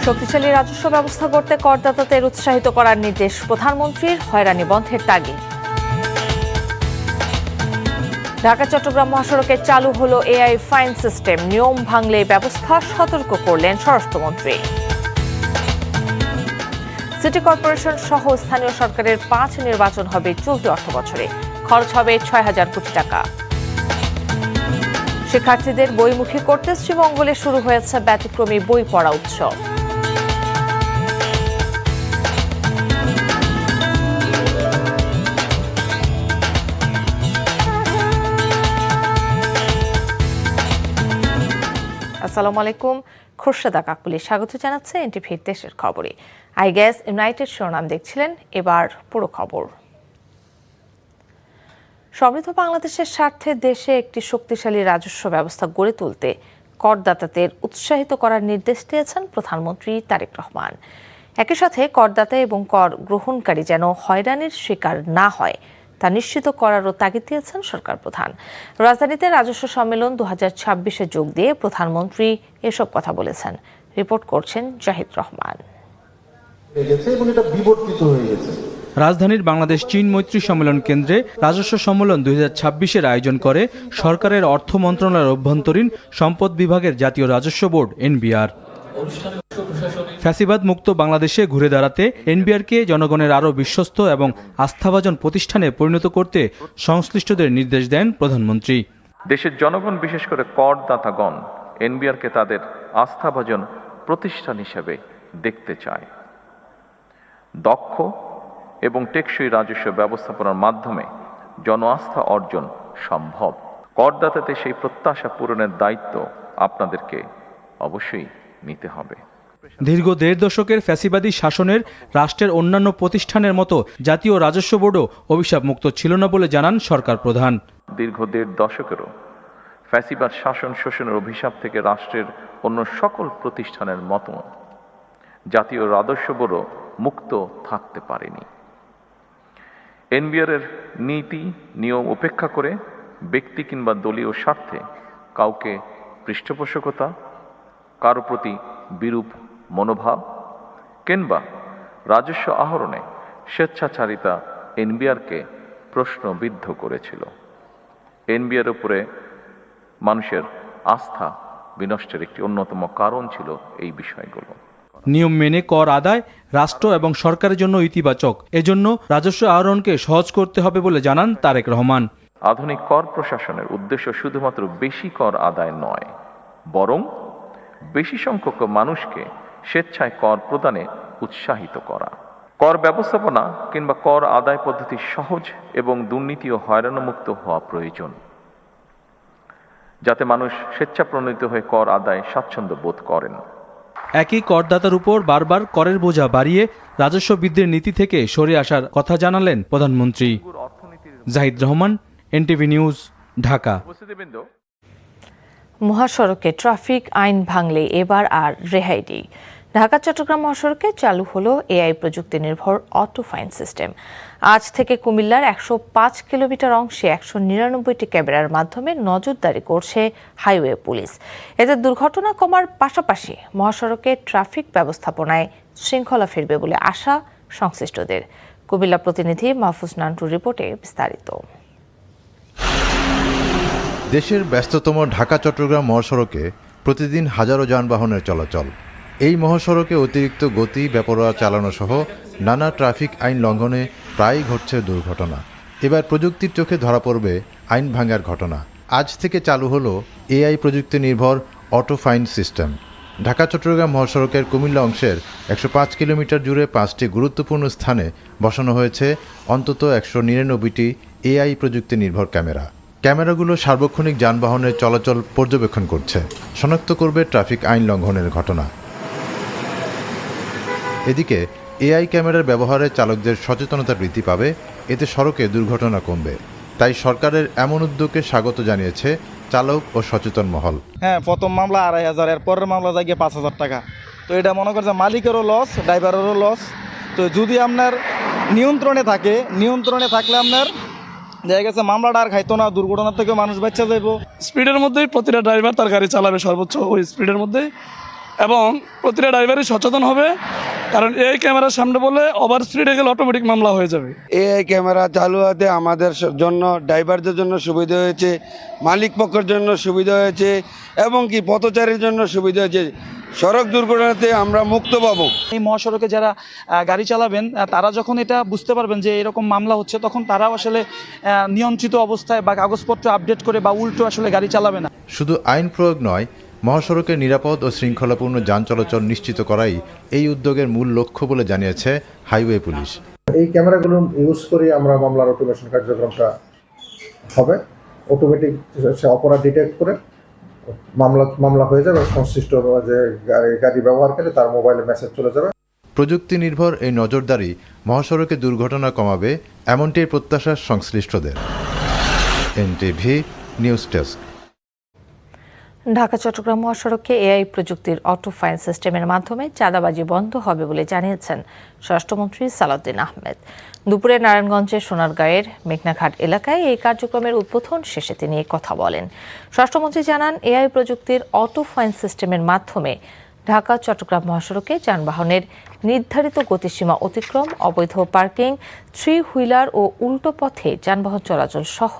শক্তিশালী রাজস্ব ব্যবস্থা করতে করদাতাদের উৎসাহিত করার নির্দেশ প্রধানমন্ত্রীর, হয়রানি বন্ধের তাগিদ। ঢাকা চট্টগ্রাম মহাসড়কে চালু হলো এআই ফাইন সিস্টেম, নিয়ম ভাঙলে ব্যবস্থা, সতর্ক করলেন স্বরাষ্ট্রমন্ত্রী। সিটি কর্পোরেশন সহ স্থানীয় সরকারের 5 নির্বাচন হবে চলতি অর্থবছরে, খরচ হবে 6,000 কোটি টাকা। শিক্ষার্থীদের বইমুখী করতে শ্রীমঙ্গলে শুরু হয়েছে ব্যতিক্রমী বই পড়া উৎসব। আসসালামু আলাইকুম, খুরশেদা কাকুলি স্বাগত জানাচ্ছে এনটিভির দেশের খবরে। আইগ্যাস ইউনাইটেড শিরোনাম দেখছিলেন, এবার পুরো খবর। সমৃদ্ধ বাংলাদেশের স্বার্থে দেশে একটি শক্তিশালী রাজস্ব ব্যবস্থা গড়ে তুলতে করদাতাদের উৎসাহিত করার নির্দেশ দিয়েছেন প্রধানমন্ত্রী তারেক রহমান। একই সাথে করদাতা এবং কর গ্রহণকারী যেন হয়রানির শিকার না হয় তা নিশ্চিত করারও তাগিদ দিয়েছেন সরকার প্রধান। রাজধানীতে রাজস্ব সম্মেলন 2026-এ যোগ দিয়ে প্রধানমন্ত্রী এসব কথা বলেছেন। রিপোর্ট করছেন জাহিদ রহমান। রাজধানীর বাংলাদেশ চীন মৈত্রী সম্মেলন কেন্দ্রে রাজস্ব সম্মেলন 2026-এর আয়োজন করে সরকারের অর্থ মন্ত্রণালয়ের অভ্যন্তরীণ সম্পদ বিভাগের জাতীয় রাজস্ব বোর্ড এনবিআর। ফ্যাসিবাদ মুক্ত বাংলাদেশে ঘুরে দাঁড়াতে এনবিআরকে জনগণের আরও বিশ্বস্ত এবং আস্থাভাজন প্রতিষ্ঠানে পরিণত করতে সংশ্লিষ্টদের নির্দেশ দেন প্রধানমন্ত্রী। দেশের জনগণ, বিশেষ করে করদাতাগণ এনবিআরকে তাদের আস্থাভাজন প্রতিষ্ঠান হিসেবে দেখতে চায়। দক্ষ এবং টেকসই রাজস্ব ব্যবস্থাপনার মাধ্যমে জন আস্থা অর্জন সম্ভব। করদাতাদের সেই প্রত্যাশা পূরণের দায়িত্ব আপনাদেরকে অবশ্যই নিতে হবে। দীর্ঘ 1.5 দশকের ফ্যাসিবাদী শাসনের রাষ্ট্রের অন্যান্য প্রতিষ্ঠানের মতো জাতীয় রাজস্ব বোর্ডও অভিশাপ মুক্ত ছিল না বলে জানান সরকার প্রধান। দীর্ঘ 1.5 দশকেরও ফ্যাসিবাদ শাসন শোষণের অভিশাপ থেকে রাষ্ট্রের অন্য সকল প্রতিষ্ঠানের মতো জাতীয় রাজস্ব বোর্ডও মুক্ত থাকতে পারেনি। এনবিআর-এর নীতি নিয়ম উপেক্ষা করে ব্যক্তি কিংবা দলীয় স্বার্থে কাউকে পৃষ্ঠপোষকতা, কারো প্রতি বিরূপ মনোভাব কিংবা রাজস্ব আহরণে স্বেচ্ছাচারিতা এনবিআরকে প্রশ্নবিদ্ধ করেছিল। এনবিআর উপরে মানুষের আস্থা বিনষ্টের একটি অন্যতম কারণ ছিল এই বিষয়গুলো। নিয়ম মেনে কর আদায় রাষ্ট্র এবং সরকারের জন্য ইতিবাচক, এজন্য রাজস্ব আহরণকে সহজ করতে হবে বলে জানান তারেক রহমান। আধুনিক কর প্রশাসনের উদ্দেশ্য শুধুমাত্র বেশি কর আদায় নয়, বরং বেশি সংখ্যক মানুষকে স্বেচ্ছায় কর প্রদানে উৎসাহিত করা। কর ব্যবস্থাপনা কিংবা কর আদায় পদ্ধতি সহজ এবং দুর্নীতি ও হয়রানিমুক্ত হওয়া প্রয়োজন, যাতে মানুষ স্বেচ্ছাপ্রণোদিত হয়ে কর আদায় স্বাচ্ছন্দ্য বোধ করেন। একই করদাতার উপর বারবার করের বোঝা বাড়িয়ে রাজস্ব বৃদ্ধির নীতি থেকে সরে আসার কথা জানালেন প্রধানমন্ত্রী। Zahid Rahman, NTV news, Dhaka. মহাসড়কে ট্রাফিক আইন ভাঙলে এবার আর রেহাই নেই। ঢাকা চট্টগ্রাম মহাসড়কে চালু হলো এআই প্রযুক্তি নির্ভর অটো ফাইন সিস্টেম। আজ থেকে কুমিল্লার 105 কিলোমিটার অংশে 199টি ক্যামেরার মাধ্যমে নজরদারি করছে হাইওয়ে পুলিশ। এতে দুর্ঘটনা কমার পাশাপাশি মহাসড়কে ট্রাফিক ব্যবস্থাপনায় শৃঙ্খলা ফিরবে বলে আশা সংশ্লিষ্টদের। কুমিল্লা প্রতিনিধি মাহফুজ নান্টুর রিপোর্টে বিস্তারিত। দেশের ব্যস্ততম ঢাকা চট্টগ্রাম মহাসড়কে প্রতিদিন হাজারো যানবাহনের চলাচল। এই মহাসড়কে অতিরিক্ত গতি, বেপরোয়া চালানো সহ নানা ট্রাফিক আইন লঙ্ঘনে প্রায়ই ঘটছে দুর্ঘটনা। এবার প্রযুক্তির চোখে ধরা পড়বে আইন ভাঙার ঘটনা। আজ থেকে চালু হলো এআই প্রযুক্তি নির্ভর auto fine system. Dhaka Chattogram মহাসড়কের কুমিল্লা অংশের 105 কিলোমিটার জুড়ে 5টি গুরুত্বপূর্ণ স্থানে বসানো হয়েছে অন্তত 199টি এআই প্রযুক্তি নির্ভর ক্যামেরা। ক্যামেরাগুলো সার্বক্ষণিক যানবাহনের চলাচল পর্যবেক্ষণ করছে, শনাক্ত করবে ট্রাফিক আইন লঙ্ঘনের ঘটনা। এদিকে এআই ক্যামেরার ব্যবহারে চালকদের সচেতনতা বৃদ্ধি পাবে, এতে সড়কে দুর্ঘটনা কমবে। তাই সরকারের এমন উদ্যোগকে স্বাগত জানিয়েছে চালক ও সচেতন মহল। প্রথম মামলা 2,500, এর পরের মামলা যায় 5,000 টাকা। তো এটা মনে করছে মালিকেরও লস, ড্রাইভারেরও লস। তো যদি আপনার নিয়ন্ত্রণে থাকলে আপনার দেখা গেছে মামলাটা আর খাইতো না, দুর্ঘটনা থেকে মানুষ বাঁচা যাইব। স্পিডের মধ্যেই প্রতিটা ড্রাইভার তার গাড়ি চালাবে সর্বোচ্চ ওই স্পিডের মধ্যে, এবং প্রতিটা ড্রাইভারই সচেতন হবে, কারণ এই ক্যামেরার সামনে বলে ওভার স্পিডে গেলে অটোমেটিক মামলা হয়ে যাবে। এই ক্যামেরা চালু হতে আমাদের জন্য, ড্রাইভারদের জন্য সুবিধা হয়েছে, মালিক পক্ষের জন্য সুবিধা হয়েছে এবং কি পথচারীর জন্য সুবিধা হয়েছে। সড়ক দুর্ঘটনাতে আমরা মুক্ত পাবো। এই মহাসড়কে যারা গাড়ি চালাবেন তারা যখন এটা বুঝতে পারবেন যে এরকম মামলা হচ্ছে, তখন তারাও আসলে নিয়ন্ত্রিত অবস্থায় বা কাগজপত্র আপডেট করে বা উল্টো আসলে গাড়ি চালাবে না। শুধু আইন প্রয়োগ নয়, মহাসড়কে নিরাপদ ও শৃঙ্খলাপূর্ণ যান চলাচল নিশ্চিত করাই এই উদ্যোগের মূল লক্ষ্য বলে জানিয়েছে হাইওয়ে পুলিশ। এই ক্যামেরাগুলো ইউজ করে আমরা মামলার অটোমেশন কার্যক্রমটা হবে। অটোমেটিক সে অপরাধ ডিটেক্ট করে মামলা হয়ে যাবে, সংশ্লিষ্ট যে গাড়ি ব্যবহারকারী তার মোবাইলে মেসেজ চলে যাবে। প্রযুক্তি নির্ভর এই নজরদারি মহাসড়কে দুর্ঘটনা কমাবে, এমনটাই প্রত্যাশা সংশ্লিষ্টদের। NTV news desk. Dhaka Chattogram মহাসড়কে এআই প্রযুক্তির অটো ফাইন সিস্টেমের মাধ্যমে চাঁদাবাজি বন্ধ হবে বলে জানিয়েছেন স্বরাষ্ট্রমন্ত্রী সালাউদ্দিন আহমেদ। দুপুরে নারায়ণগঞ্জের সোনারগাঁয়ের মেঘনাঘাট এলাকায় এই কার্যক্রমের উদ্বোধন শেষে তিনি কথা বলেন। স্বরাষ্ট্রমন্ত্রী জানান, এআই প্রযুক্তির অটো ফাইন সিস্টেমের মাধ্যমে ঢাকা চট্টগ্রাম মহাসড়কে যানবাহনের নির্ধারিত গতিসীমা অতিক্রম, অবৈধ পার্কিং, থ্রি হুইলার ও উল্টো পথে যানবাহন চলাচল সহ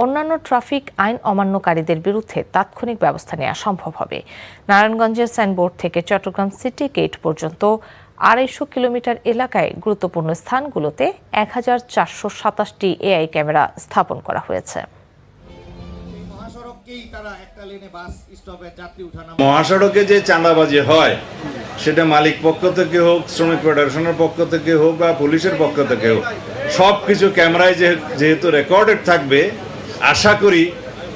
অন্যান্য ট্রাফিক আইন অমান্যকারীদের বিরুদ্ধে তাৎক্ষণিক ব্যবস্থা নেওয়া সম্ভব হবে। নারায়ণগঞ্জের সাইনবোর্ড থেকে চট্টগ্রাম সিটি গেট পর্যন্ত 250 কিলোমিটার এলাকায় গুরুত্বপূর্ণ স্থানগুলোতে 1427টি এআই ক্যামেরা স্থাপন করা হয়েছে। মহাসড়কে যে চাঁদাবাজি হয় সেটা মালিক পক্ষ থেকে হোক, শ্রমিক ফেডারেশনের পক্ষ থেকে হোক বা পুলিশের পক্ষ থেকে হোক, সব কিছু ক্যামেরায় যেহেতু রেকর্ডেড থাকবে, আশা করি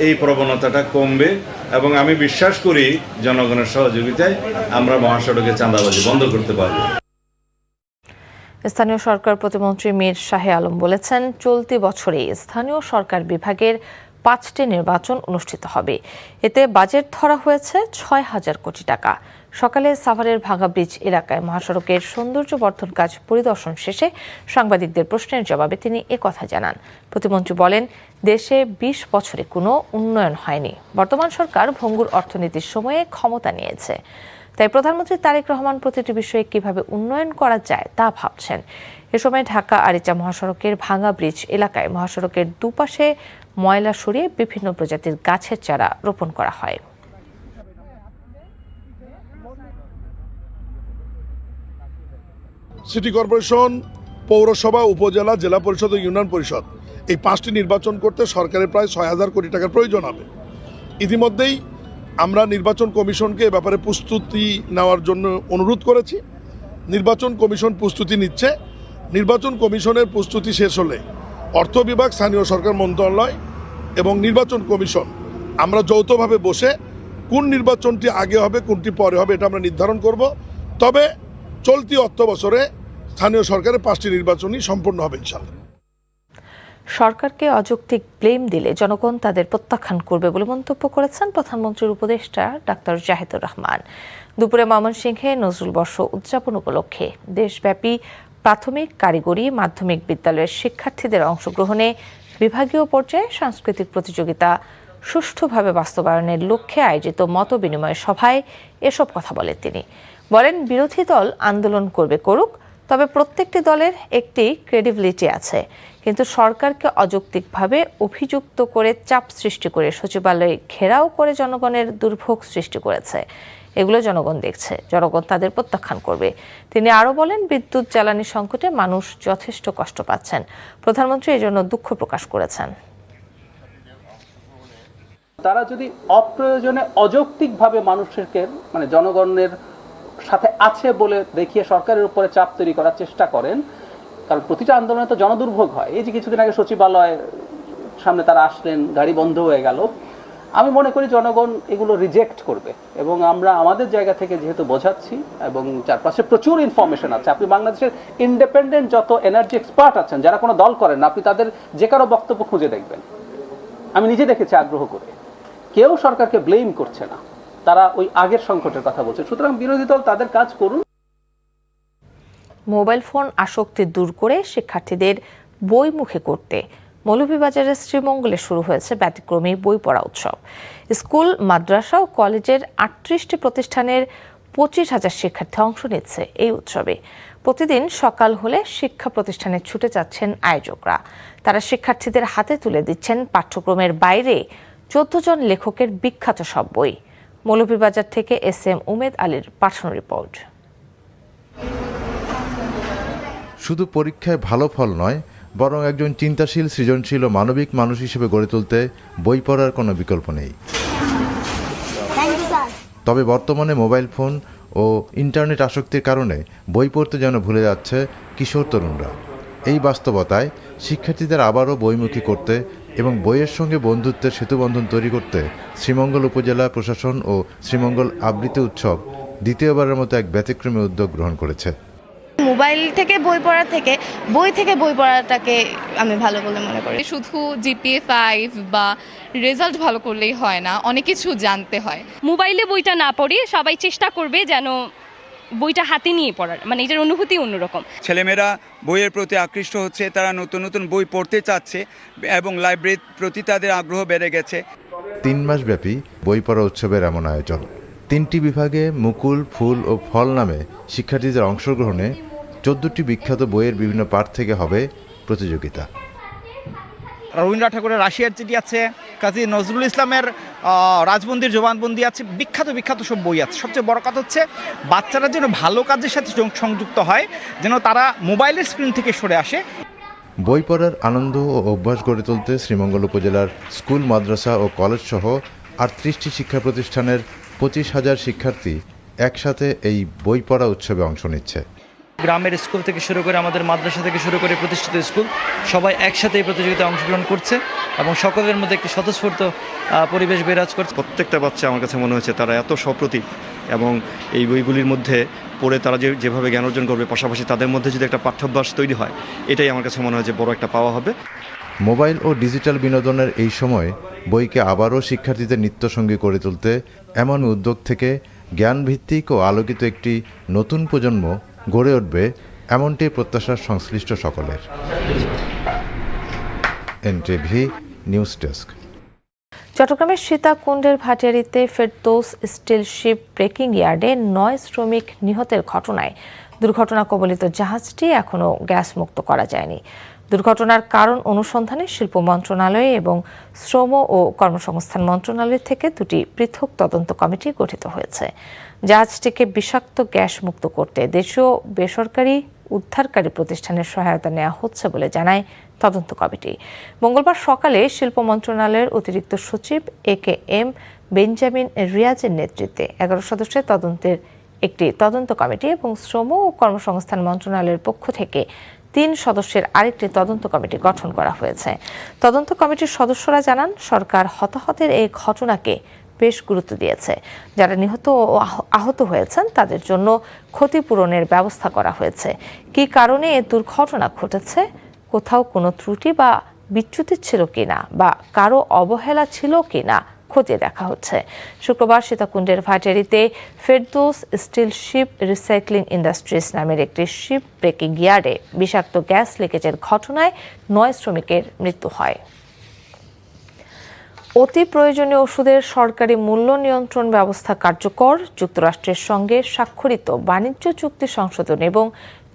এই প্রবণতাটা কমবে এবং আমি বিশ্বাস করি জনগণের সহযোগিতায় আমরা মহাসড়কে চাঁদাবাজি বন্ধ করতে পারব। স্থানীয় সরকার প্রতিমন্ত্রী মীর শাহে আলম বলেছেন, চলতি বছরে স্থানীয় সরকার বিভাগের 5টি নির্বাচন অনুষ্ঠিত হবে। এতে বাজেট ধরা হয়েছে 6,000 কোটি টাকা। সকালে সাভারের ভাঙা ব্রিজ এলাকায় মহাসড়কের সৌন্দর্য বর্ধন কাজ পরিদর্শন শেষে সাংবাদিকদের প্রশ্নের জবাবে তিনি একথা জানান। প্রতিমন্ত্রী বলেন, দেশে 20 বছরে কোনো উন্নয়ন হয়নি। বর্তমান সরকার ভঙ্গুর অর্থনীতির সময়ে ক্ষমতা নিয়েছে, তাই প্রধানমন্ত্রী তারেক রহমান প্রতিটি বিষয়ে কিভাবে উন্নয়ন করা যায় তা ভাবছেন। এ সময় ঢাকা আরিচা মহাসড়কের ভাঙা ব্রিজ এলাকায় মহাসড়কের দুপাশে ময়লা সরিয়ে বিভিন্ন প্রজাতির গাছের চারা রোপণ করা হয়। সিটি কর্পোরেশন, পৌরসভা, উপজেলা, জেলা পরিষদ ও ইউনিয়ন পরিষদ, এই 5টি নির্বাচন করতে সরকারের প্রায় 6,000 কোটি টাকার প্রয়োজন হবে। ইতিমধ্যেই আমরা নির্বাচন কমিশনকে এ ব্যাপারে প্রস্তুতি নেওয়ার জন্য অনুরোধ করেছি। নির্বাচন কমিশন প্রস্তুতি নিচ্ছে। নির্বাচন কমিশনের প্রস্তুতি শেষ হলে অর্থ বিভাগ, স্থানীয় সরকার মন্ত্রণালয় এবং নির্বাচন কমিশন আমরা যৌথভাবে বসে কোন নির্বাচনটি আগে হবে, কোনটি পরে হবে, এটা আমরা নির্ধারণ করব। তবে চলতি অর্থ বছরে স্থানীয় সরকারের 5টি নির্বাচনই সম্পন্ন হবে ইনশাআল্লাহ। সরকারকে অযৌক্তিক ব্লেম দিলে জনগণ তাদের প্রত্যাখ্যান করবে বলে মন্তব্য করেছেন প্রধানমন্ত্রীর উপদেষ্টা ডাক্তার জাহিদুর রহমান। দুপুরে ময়মনসিংহে নজরুল বর্ষ উদযাপন উপলক্ষে দেশব্যাপী প্রাথমিক, কারিগরি, মাধ্যমিক বিদ্যালয়ের শিক্ষার্থীদের অংশগ্রহণে বিভাগীয় পর্যায়ে সাংস্কৃতিক প্রতিযোগিতা সুষ্ঠুভাবে বাস্তবায়নের লক্ষ্যে আয়োজিত মতবিনিময় সভায় এসব কথা বলেন তিনি। বলেন, বিরোধী দল আন্দোলন করুক, তবে প্রত্যেকটি দলের একটি ক্রেডিবিলিটি আছে, কিন্তু সরকারকে অযৌক্তিকভাবে অভিযুক্ত করে চাপ সৃষ্টি করে সচিবালয় ঘেরাও করে জনগণের দুর্ভোগ সৃষ্টি করেছে। এগুলো জনগণ দেখছে, জনগণ তাদের প্রত্যাখ্যান করবে। তিনি আরও বলেন, বিদ্যুৎ জ্বালানি সংকটে মানুষ যথেষ্ট কষ্ট পাচ্ছেন। প্রধানমন্ত্রী এজন্য দুঃখ প্রকাশ করেছেন। তারা যদি অপ্রয়োজনে অযৌক্তিকভাবে মানুষকে জনগণের সাথে আছে বলে দেখিয়ে সরকারের উপরে চাপ তৈরি করার চেষ্টা করেন, কারণ প্রতিটা আন্দোলনে তো জনদুর্ভোগ হয়। এই যে কিছুদিন আগে সচিবালয়ের সামনে তারা আসলেন, গাড়ি বন্ধ হয়ে গেল, আমি মনে করি জনগণ এগুলো রিজেক্ট করবে এবং আমরা আমাদের জায়গা থেকে যেহেতু বোঝাচ্ছি এবং চারপাশে প্রচুর ইনফরমেশন আছে। আপনি বাংলাদেশের ইন্ডিপেন্ডেন্ট যত এনার্জি এক্সপার্ট আছেন, যারা কোনো দল করেন না, আপনি তাদের যে কারো বক্তব্য খুঁজে দেখবেন। আমি নিজে দেখেছি আগ্রহ করে, কেউ সরকারকে ব্লেম করছে না, তারা ওই আগের সংকটের কথা বলছে। সুতরাং বিরোধী দল তাদের কাজ করুন। মোবাইল ফোন আসক্তি দূর করে শিক্ষার্থীদের বই মুখে করতে মৌলভীবাজারের শ্রীমঙ্গলে শুরু হয়েছে ব্যতিক্রমী বই পড়া উৎসব। স্কুল, মাদ্রাসা ও কলেজের 38টি প্রতিষ্ঠানের 25,000 শিক্ষার্থী অংশ নিচ্ছে এই উৎসবে। প্রতিদিন সকাল হলে শিক্ষা প্রতিষ্ঠানে ছুটে যাচ্ছেন আয়োজকরা। তারা শিক্ষার্থীদের হাতে তুলে দিচ্ছেন পাঠ্যক্রমের বাইরে 14 জন লেখকের বিখ্যাত সব বই। মৌলভীবাজার থেকে SM উমেদ আলীর পাঠানো রিপোর্ট। শুধু পরীক্ষায় ভালো ফল নয়, বরং একজন চিন্তাশীল, সৃজনশীল ও মানবিক মানুষ হিসেবে গড়ে তুলতে বই পড়ার কোনো বিকল্প নেই। তবে বর্তমানে মোবাইল ফোন ও ইন্টারনেট আসক্তির কারণে বই পড়তে যেন ভুলে যাচ্ছে কিশোর তরুণরা। এই বাস্তবতায় শিক্ষার্থীদের আবারও বইমুখী করতে এবং বইয়ের সঙ্গে বন্ধুত্বের সেতুবন্ধন তৈরি করতে শ্রীমঙ্গল উপজেলা প্রশাসন ও শ্রীমঙ্গল আবৃত্তি উৎসব দ্বিতীয়বারের মতো এক ব্যতিক্রমী উদ্যোগ গ্রহণ করেছে। মোবাইল থেকে বই পড়া থেকে বই থেকে বই পড়াটাকে আমি ভালো বলে মনে করি। শুধু GPA 5 বা রেজাল্ট ভালো করলেই হয় না, অনেক কিছু জানতে হয়। মোবাইলে বইটা না পড়ে সবাই চেষ্টা করবে যেন বইটা হাতে নিয়ে পড়ার, মানে এটার অনুভূতি অন্যরকম। ছেলেমেয়েরা বইয়ের প্রতি আকৃষ্ট হচ্ছে, তারা নতুন নতুন বই পড়তে চাচ্ছে এবং লাইব্রেরির প্রতি তাদের আগ্রহ বেড়ে গেছে। 3 মাস ব্যাপী বই পড়া উৎসবের এমন আয়োজন। 3টি বিভাগে মুকুল, ফুল ও ফল নামে শিক্ষার্থীদের অংশগ্রহণে 14টি বিখ্যাত বইয়ের বিভিন্ন পাঠ থেকে হবে প্রতিযোগিতা। রবীন্দ্রনাথ ঠাকুরের রাশিয়ার চিঠি আছে, কাজী নজরুল ইসলামের রাজবন্দির জবানবন্দি আছে, বিখ্যাত বিখ্যাত সব বই আছে। সবচেয়ে বড় কথা হচ্ছে বাচ্চারা যেন ভালো কাজের সাথে সংযুক্ত হয়, যেন তারা মোবাইলের স্ক্রিন থেকে সরে আসে। বই পড়ার আনন্দ ও অভ্যাস গড়ে তুলতে শ্রীমঙ্গল উপজেলার স্কুল, মাদ্রাসা ও কলেজ সহ 38টি শিক্ষা প্রতিষ্ঠানের 25,000 শিক্ষার্থী একসাথে এই বই পড়া উৎসবে অংশ নিচ্ছে। গ্রামের স্কুল থেকে শুরু করে আমাদের মাদ্রাসা থেকে শুরু করে প্রতিষ্ঠিত স্কুল সবাই একসাথে এই প্রতিযোগিতায় অংশগ্রহণ করছে এবং সকলের মধ্যে একটি স্বতঃস্ফূর্ত পরিবেশ বিরাজ করছে। প্রত্যেকটা বাচ্চা আমার কাছে মনে হচ্ছে তারা এত সপ্রতিভ এবং এই বইগুলির মধ্যে পড়ে তারা যেভাবে জ্ঞান অর্জন করবে, পাশাপাশি তাদের মধ্যে যদি একটা পাঠ্যাভ্যাস তৈরি হয়, এটাই আমার কাছে মনে হয় যে বড় একটা পাওয়া হবে। মোবাইল ও ডিজিটাল বিনোদনের এই সময় বইকে আবারও শিক্ষার্থীদের নিত্যসঙ্গী করে তুলতে এমন উদ্যোগ থেকে জ্ঞানভিত্তিক ও আলোকিত একটি নতুন প্রজন্ম গড়ে উঠবে, এমনটি প্রত্যাশা সংশ্লিষ্ট সকলের। NTV news desk. চট্টগ্রামের সীতাকুণ্ডের ভাটিয়ারীতে ফেরদৌস স্টিল শিপ ব্রেকিং ইয়ার্ডে 9 শ্রমিক নিহতের ঘটনায় দুর্ঘটনা কবলিত জাহাজটি এখনও গ্যাস মুক্ত করা যায়নি। দুর্ঘটনার কারণ অনুসন্ধানে শিল্প মন্ত্রণালয় এবং শ্রম ও কর্মসংস্থান মন্ত্রণালয় থেকে 2টি পৃথক তদন্ত কমিটি গঠিত হয়েছে। জাহাজটিকে বিষাক্ত গ্যাস মুক্ত করতে দেশীয় বেসরকারি উদ্ধারকারী প্রতিষ্ঠানের সহায়তা নেওয়া হচ্ছে বলে জানায় তদন্ত কমিটি। মঙ্গলবার সকালে শিল্প মন্ত্রণালয়ের অতিরিক্ত সচিব AKM বেঞ্জামিন রিয়াজের নেতৃত্বে 11 সদস্যের তদন্তের একটি তদন্ত কমিটি এবং শ্রম ও কর্মসংস্থান মন্ত্রণালয়ের পক্ষ থেকে 3 সদস্যের আরেকটি তদন্ত কমিটি গঠন করা হয়েছে। তদন্ত কমিটির সদস্যরা জানান, সরকার হতাহতের এই ঘটনাকে বেশ গুরুত্ব দিয়েছে। যারা নিহত ও আহত হয়েছেন তাদের জন্য ক্ষতিপূরণের ব্যবস্থা করা হয়েছে। কী কারণে এ দুর্ঘটনা ঘটেছে, কোথাও কোনো ত্রুটি বা বিচ্যুতি ছিল কিনা বা কারো অবহেলা ছিল কিনা খতিয়ে দেখা হচ্ছে। শুক্রবার সীতাকুণ্ডের ভাটিয়ারীতে Ferdous steel ship recycling industries নামের একটি শিপ ব্রেকিং ইয়ার্ডে বিষাক্ত গ্যাস লিকেজের ঘটনায় 9 শ্রমিকের মৃত্যু হয়। অতি প্রয়োজনীয় ওষুধের সরকারি মূল্য নিয়ন্ত্রণ ব্যবস্থা কার্যকর, যুক্তরাষ্ট্রের সঙ্গে স্বাক্ষরিত বাণিজ্য চুক্তি সংশোধন এবং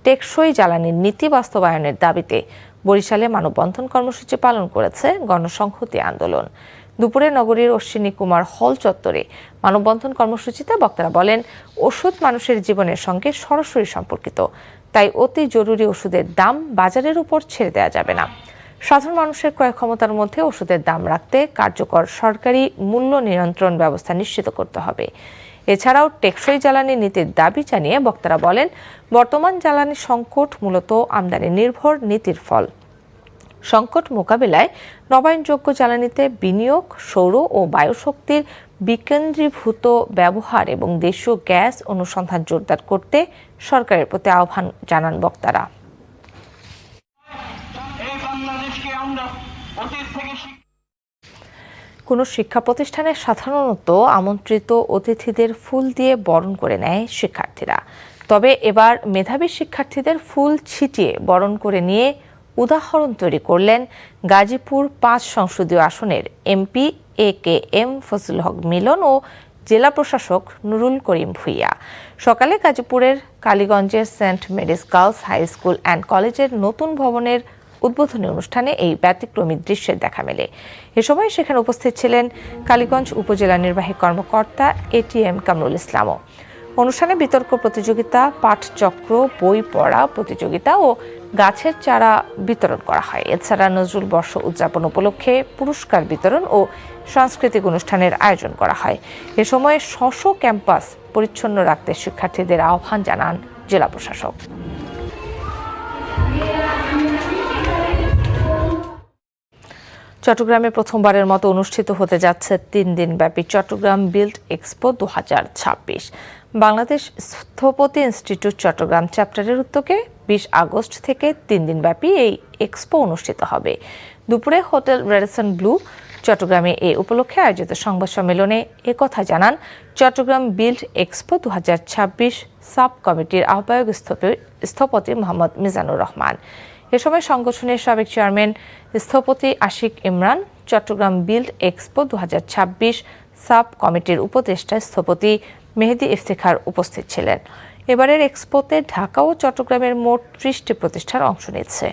টেকসই জ্বালানির নীতি বাস্তবায়নের দাবিতে বরিশালে মানববন্ধন কর্মসূচি পালন করেছে গণসংহতি আন্দোলন। দুপুরে নগরীর অশ্বিনী কুমার হল চত্বরে মানববন্ধন কর্মসূচিতে বক্তারা বলেন, ওষুধ মানুষের জীবনের সঙ্গে সরাসরি সম্পর্কিত, তাই অতি জরুরি ওষুধের দাম বাজারের উপর ছেড়ে দেওয়া যাবে না। সাধারণ মানুষের ক্রয় ক্ষমতার মধ্যে ওষুধের দাম রাখতে কার্যকর সরকারি মূল্য নিয়ন্ত্রণ ব্যবস্থা নিশ্চিত করতে হবে। এছাড়াও টেকসই জ্বালানি নীতির দাবি জানিয়ে বক্তারা বলেন, বর্তমান জ্বালানি সংকট মূলত আমদানি নির্ভর নীতির ফল। সংকট মোকাবিলায় নবায়নযোগ্য জ্বালানিতে বিনিয়োগ, সৌর ও বায়ুশক্তির বিকেন্দ্রীভূত ব্যবহার এবং দেশীয় গ্যাস অনুসন্ধান জোরদার করতে সরকারের প্রতি আহ্বান জানান বক্তারা। কোনো শিক্ষা প্রতিষ্ঠানে সাধারণত আমন্ত্রিত অতিথিদের ফুল দিয়ে বরণ করে নেয় শিক্ষার্থীরা। তবে এবার মেধাবী শিক্ষার্থীদের ফুল ছিটিয়ে বরণ করে নিয়ে উদাহরণ তৈরি করলেন গাজীপুর 5 সংসদীয় আসনের MP AKM ফজলুল হক মিলন ও জেলা প্রশাসক নুরুল করিম ভূঁইয়া। সকালে গাজীপুরের কালীগঞ্জের Saint Mary's girls high school and কলেজের নতুন ভবনের উদ্বোধনী অনুষ্ঠানে এই ব্যতিক্রমী দৃশ্যের দেখা মেলে। এ সময় সেখানে উপস্থিত ছিলেন কালীগঞ্জ উপজেলা নির্বাহী কর্মকর্তা এটিএম কামরুল ইসলামও। অনুষ্ঠানে বিতর্ক প্রতিযোগিতা, পাঠচক্র, বই পড়া প্রতিযোগিতা ও গাছের চারা বিতরণ করা হয়। এছাড়া নজরুল বর্ষ উদযাপন উপলক্ষে পুরস্কার বিতরণ ও সাংস্কৃতিক অনুষ্ঠানের আয়োজন করা হয়। এ সময় ক্যাম্পাস পরিচ্ছন্ন রাখতে শিক্ষার্থীদের আহ্বান জানান জেলা প্রশাসক। চট্টগ্রামে প্রথমবারের মতো অনুষ্ঠিত হতে যাচ্ছে 3 দিনব্যাপী চট্টগ্রাম বিল্ড এক্সপো 2026। বাংলাদেশ স্থপতি ইনস্টিটিউট চট্টগ্রাম চ্যাপ্টারের উদ্যোগে 20 আগস্ট থেকে 3 দিনব্যাপী এই এক্সপো অনুষ্ঠিত হবে। দুপুরে হোটেল রেডিসন ব্লু চট্টগ্রামে এ উপলক্ষে আয়োজিত সংবাদ সম্মেলনে একথা জানান চট্টগ্রাম বিল্ড এক্সপো 2026 সাব কমিটির আহ্বায়ক স্থপতি মোহাম্মদ মিজানুর রহমান। এ সময় সংগঠনের সাবেক চেয়ারম্যান স্থপতি Ashik Imran, Chattogram build expo 2026 sub কমিটির উপদেষ্টা স্থপতি মেহেদি ইফতিখার উপস্থিত ছিলেন। এবারের এক্সপোতে ঢাকা ও চট্টগ্রামের মোট 30টি প্রতিষ্ঠান অংশ নিচ্ছে।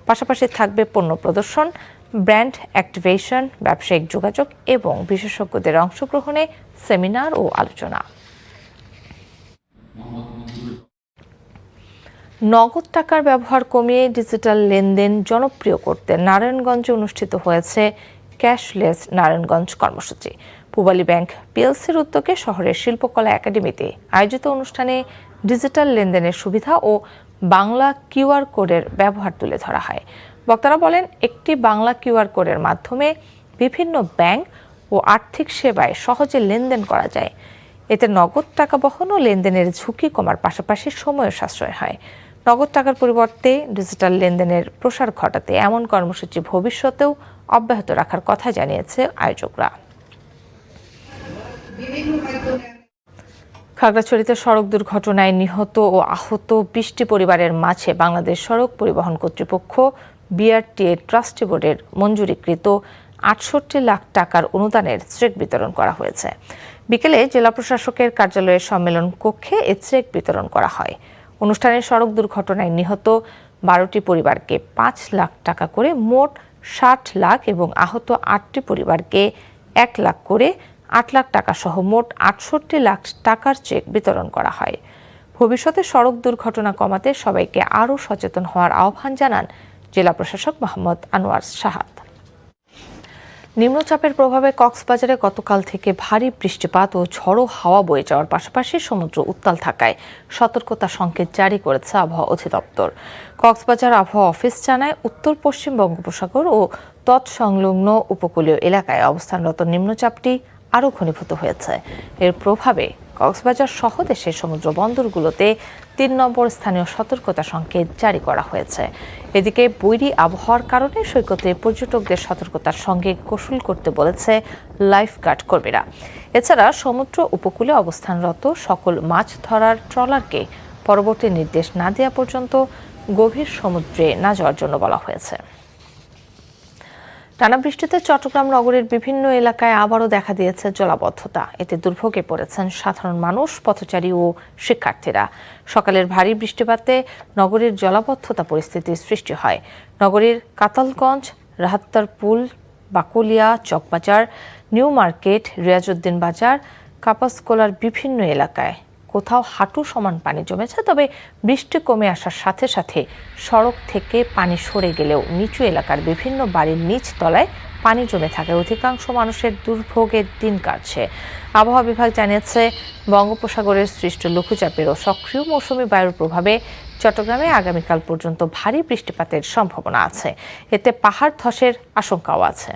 পাশাপাশি থাকবে পণ্য প্রদর্শন, ব্র্যান্ড অ্যাক্টিভেশন, ব্যবসায়িক যোগাযোগ এবং বিশেষজ্ঞদের অংশগ্রহণে সেমিনার ও আলোচনা। নগদ টাকার ব্যবহার কমিয়ে ডিজিটাল লেনদেন জনপ্রিয় করতে নারায়ণগঞ্জে অনুষ্ঠিত হয়েছে ক্যাশলেস নারায়ণগঞ্জ কর্মসূচি। পূবালী ব্যাংক পিএলসির উদ্যোগে শহরের শিল্পকলা একাডেমিতে আয়োজিত অনুষ্ঠানে ডিজিটাল লেনদেনের সুবিধা ও বাংলা কিউআর কোডের ব্যবহার তুলে ধরা হয়। বক্তারা বলেন, একটি বাংলা কিউআর কোডের মাধ্যমে বিভিন্ন ব্যাংক ও আর্থিক সেবায় সহজে লেনদেন করা যায়। এতে নগদ টাকা বহন ও লেনদেনের ঝুঁকি কমার পাশাপাশি সময় সাশ্রয় হয়। নগদ টাকার পরিবর্তে ডিজিটাল লেনদেনের প্রসার ঘটাতে এমন কর্মসূচি ভবিষ্যতেও অব্যাহত রাখার কথা জানিয়েছে আয়োজকরা। খাগড়াছড়িতে সড়ক দুর্ঘটনায় নিহত ও আহত 20টি পরিবারের মাঝে বাংলাদেশ সড়ক পরিবহন কর্তৃপক্ষ বিআরটিএ ট্রাস্টি বোর্ডের মঞ্জুরিকৃত 68 লাখ টাকার অনুদানের চেক বিতরণ করা হয়েছে। বিকেলে জেলা প্রশাসকের কার্যালয়ের সম্মেলন কক্ষে এ চেক বিতরণ করা হয়। অনুষ্ঠানে সড়ক দুর্ঘটনায় নিহত 12টি পরিবারকে 5 লাখ টাকা করে মোট 60 লাখ এবং আহত 8টি পরিবারকে 1 লাখ করে 8 লাখ টাকা সহ মোট 68 লাখ টাকার চেক বিতরণ করা হয়। ভবিষ্যতে সড়ক দুর্ঘটনা কমাতে সবাইকে আরও সচেতন হওয়ার আহ্বান জানান জেলা প্রশাসক মোহাম্মদ আনোয়ার সাহাদ। নিম্নচাপের প্রভাবে কক্সবাজারে গতকাল থেকে ভারী বৃষ্টিপাত ও ঝড়ো হাওয়া বয়ে যাওয়ার পাশাপাশি সমুদ্র উত্তাল থাকায় সতর্কতা সংকেত জারি করেছে আবহাওয়া অধিদপ্তর। কক্সবাজার আবহাওয়া অফিস জানায়, উত্তর পশ্চিম বঙ্গোপসাগর ও তৎসংলগ্ন উপকূলীয় এলাকায় অবস্থানরত নিম্নচাপটি আরও ঘনীভূত হয়েছে। এর প্রভাবে কক্সবাজার সহ দেশের সমুদ্র বন্দরগুলোতে 3 নম্বর স্থানীয় সতর্কতা সংকেত জারি করা হয়েছে। এদিকে বৈরী আবহাওয়ার কারণে সৈকতে পর্যটকদের সতর্কতার সঙ্গে গোসল করতে বলেছে লাইফগার্ড কর্মীরা। এছাড়া সমুদ্র উপকূলে অবস্থানরত সকল মাছ ধরার ট্রলারকে পরবর্তী নির্দেশ না দেওয়া পর্যন্ত গভীর সমুদ্রে না যাওয়ার জন্য বলা হয়েছে। টানা বৃষ্টিতে চট্টগ্রাম নগরের বিভিন্ন এলাকায় আবারও দেখা দিয়েছে জলাবদ্ধতা। এতে দুর্ভোগে পড়েছেন সাধারণ মানুষ, পথচারী ও শিক্ষার্থীরা। সকালের ভারী বৃষ্টিপাতে নগরীর জলাবদ্ধতা পরিস্থিতির সৃষ্টি হয়। নগরীর কাতালগঞ্জ, রাহাত্তারপুল, বাকুলিয়া, চকবাজার, নিউ মার্কেট, রিয়াজউদ্দিন বাজার, কাপাসকোলার বিভিন্ন এলাকায় কোথাও হাঁটু সমান পানি জমেছে। তবে বৃষ্টি কমে আসার সাথে সাথে সড়ক থেকে পানি সরে গেলেও নিচু এলাকার বিভিন্ন বাড়ির নিচ তলায় পানি জমে থাকায় অধিকাংশ মানুষের দুর্ভোগের দিন কাটছে। আবহাওয়া বিভাগ জানিয়েছে, বঙ্গোপসাগরের সৃষ্ট লঘুচাপের ও সক্রিয় মৌসুমী বায়ুর প্রভাবে চট্টগ্রামে আগামীকাল পর্যন্ত ভারী বৃষ্টিপাতের সম্ভাবনা আছে। এতে পাহাড় ধসের আশঙ্কাও আছে।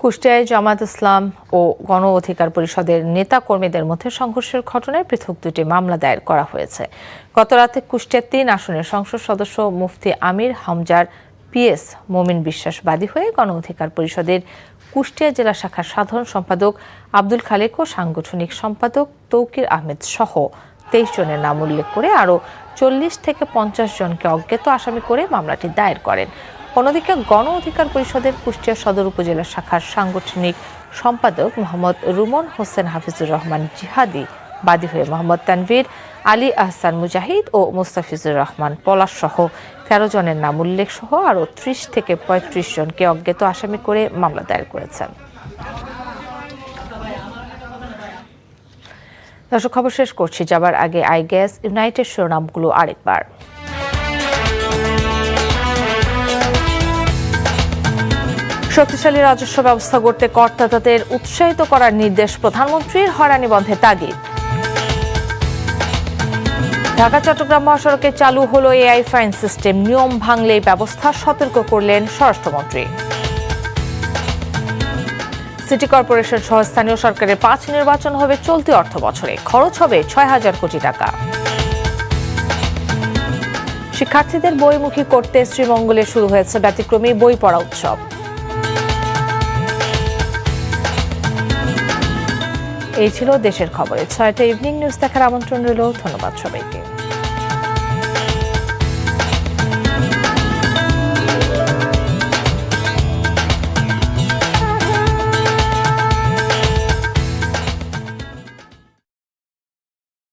কুষ্টিয়ায় জামায়াত ইসলাম ও গণ অধিকার পরিষদের নেতা কর্মীদের মধ্যে সংঘর্ষের ঘটনায় পৃথক 2টি মামলা দায়ের করা হয়েছে। গতরাতে কুষ্টিয়া 3 আসনের সংসদ সদস্য মুফতি আমির হামজার পিএস মমিন বিশ্বাস বাদী হয়ে গণ অধিকার পরিষদের কুষ্টিয়া জেলা শাখার সাধারণ সম্পাদক আব্দুল খালেক ও সাংগঠনিক সম্পাদক তৌকির আহমেদ সহ 23 জনের নাম উল্লেখ করে আরও 40 থেকে 50 জনকে অজ্ঞাত আসামি করে মামলাটি দায়ের করেন। অন্যদিকে গণ অধিকার পরিষদের কুষ্টিয়া সদর উপজেলা শাখার সাংগঠনিক সম্পাদক মোহাম্মদ রুমন হোসেন হাফিজুর রহমান জিহাদি বাদী হয়ে মোহাম্মদ তানভীর, আলী আহসান মুজাহিদ ও মোস্তাফিজুর রহমান পলাশ সহ ১৩ জনের নাম উল্লেখ সহ আরও ৩০ থেকে ৩৫ জনকে অজ্ঞাত আসামি করে মামলা দায়ের করেছেন। দর্শক, খবর শেষ করছি, যাবার আগে আইগ্যাস ইউনাইটেড শিরোনামগুলো আরেকবার। শক্তিশালী রাজস্ব ব্যবস্থা গড়তে করদাতাদের উৎসাহিত করার নির্দেশ প্রধানমন্ত্রীর, হয়রানি বন্ধে তাগিদ। ঢাকা চট্টগ্রাম মহাসড়কে চালু হলো এআই ফাইন সিস্টেম, নিয়ম ভাঙলে ব্যবস্থা, সতর্ক করলেন স্বরাষ্ট্রমন্ত্রী। সিটি কর্পোরেশন সহ স্থানীয় সরকারের ৫ নির্বাচন হবে চলতি অর্থ বছরে, খরচ হবে ৬,০০০ কোটি টাকা। শিক্ষার্থীদের বইমুখী করতে শ্রীমঙ্গলে শুরু হয়েছে ব্যতিক্রমী বই পড়া উৎসব। এই ছিল দেশের খবরে। ৬টা ইভিনিং নিউজ দেখার আমন্ত্রণ রইল। ধন্যবাদ সবাইকে।